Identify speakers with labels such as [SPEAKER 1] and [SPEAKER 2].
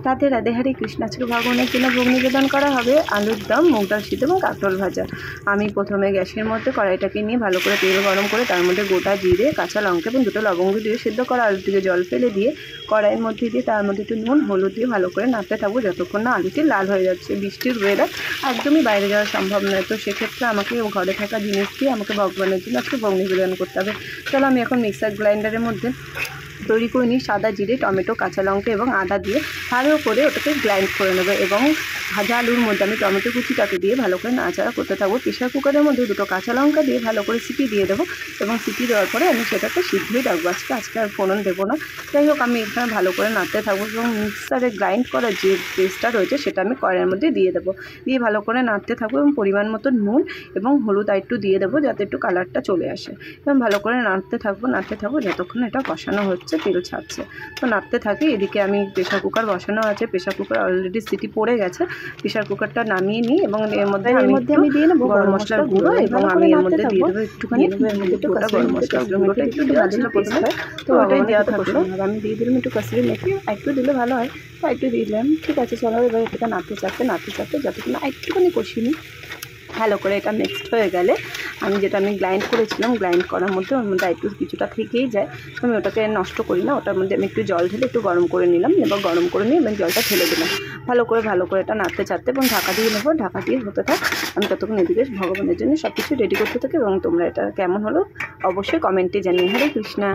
[SPEAKER 1] রাধে রাধে, হরে কৃষ্ণ। আজকে ভগবানের জন্য ভোগ নিবেদন করা হবে আলুর দম, মুগ ডাল সিদ্ধ এবং কাঁকরোল ভাজা। আমি প্রথমে গ্যাসের মধ্যে কড়াইটাকে নিয়ে ভালো করে তেল গরম করে তার মধ্যে গোটা জিরে, কাঁচা লঙ্কা এবং দুটো লবঙ্গ দিয়ে সিদ্ধ করা আলু থেকে জল ফেলে দিয়ে কড়াইয়ের মধ্যে দিয়ে তার মধ্যে একটু নুন হলুদ দিয়ে ভালো করে নাড়তে থাকবো যতক্ষণ না আলুটি লাল হয়ে যাচ্ছে। বৃষ্টির ওয়েদার, একদমই বাইরে যাওয়া সম্ভব নয়, তো সেক্ষেত্রে আমাকে ঘরে থাকা জিনিস দিয়ে আমাকে ভগবানের জন্য আজকে ভোগ নিবেদন করতে হবে। চলো আমি এখন মিক্সার গ্রাইন্ডারের মধ্যে তৈরি করে নিই সাদা জিরে, টমেটো, কাঁচা লঙ্কা এবং আদা দিয়ে ভালো করে ওটাকে গ্রাইন্ড করে নেবে এবং ভাজা আলুর মধ্যে আমি টমেটো কুচিটাকে দিয়ে ভালো করে নাড়াচাড়া করতে থাকবো। প্রেশার কুকারের মধ্যে দুটো কাঁচা লঙ্কা দিয়ে ভালো করে সিটি দিয়ে দেবো এবং সিটি দেওয়ার পরে আমি সেটাকে সিদ্ধই রাখবো। আজকে আর ফোড়ন দেবো না। যাই হোক, আমি এখানে ভালো করে নাড়তে থাকবো এবং মিক্সারে গ্রাইন্ড করার যে পেস্টটা রয়েছে সেটা আমি কড়াইয়ের মধ্যে দিয়ে দেবো। দিয়ে ভালো করে নাড়তে থাকবো এবং পরিমাণ মতো নুন এবং হলুদ একটু দিয়ে দেবো যাতে একটু কালারটা চলে আসে এবং ভালো করে নাড়তে থাকবো যতক্ষণ এটা কষানো হচ্ছে, তেল ছাড়ছে। তো নাড়তে থাকি। এদিকে আমি প্রেশার কুকার বসানো আছে, প্রেশার কুকার অলরেডি সিটি পড়ে গেছে। প্রেশার কুকারটা নামিয়ে নিই এবং এর মধ্যে আমি দিয়ে নেবো গরম মশলার গুঁড়ো এবং আমি এর মধ্যে দিয়ে দেবো একটুখানি গোটা গরম মশলার গুঁড়োটা একটু দেওয়া ছিল প্রথমে, তো ওটাই দেওয়া থাকলো। আর আমি দিয়ে দিলাম একটু কাসুরি মেথি, একটু দিলে ভালো হয়, তো একটু দিলাম। ঠিক আছে, চলো এবার এটা নাড়তে চাপতে যতক্ষণ একটুখানি কষিয়ে নিই। ভালো করে এটা মিক্সড হয়ে গেলে আমি গ্রাইন্ড করেছিলাম, গ্রাইন্ড করার মধ্যে ওর মধ্যে একটু কিছুটা থেকেই যায়, আমি ওটাকে নষ্ট করি না। ওটার মধ্যে আমি একটু জল ঢেলে একটু গরম করে নিলাম এবং গরম করে নিয়ে এবং জলটা ঢেলে দিলাম। ভালো করে এটা নাড়তে চাড়তে এবং ঢাকা দিয়ে নেবো। ঢাকা দিয়ে হতে থাক, আমি ততক্ষণ এদিকে ভগবানের জন্য সব কিছু রেডি করতে থাকি এবং তোমরা এটা কেমন হলো অবশ্যই কমেন্টে জানিয়ে। হরে কৃষ্ণা।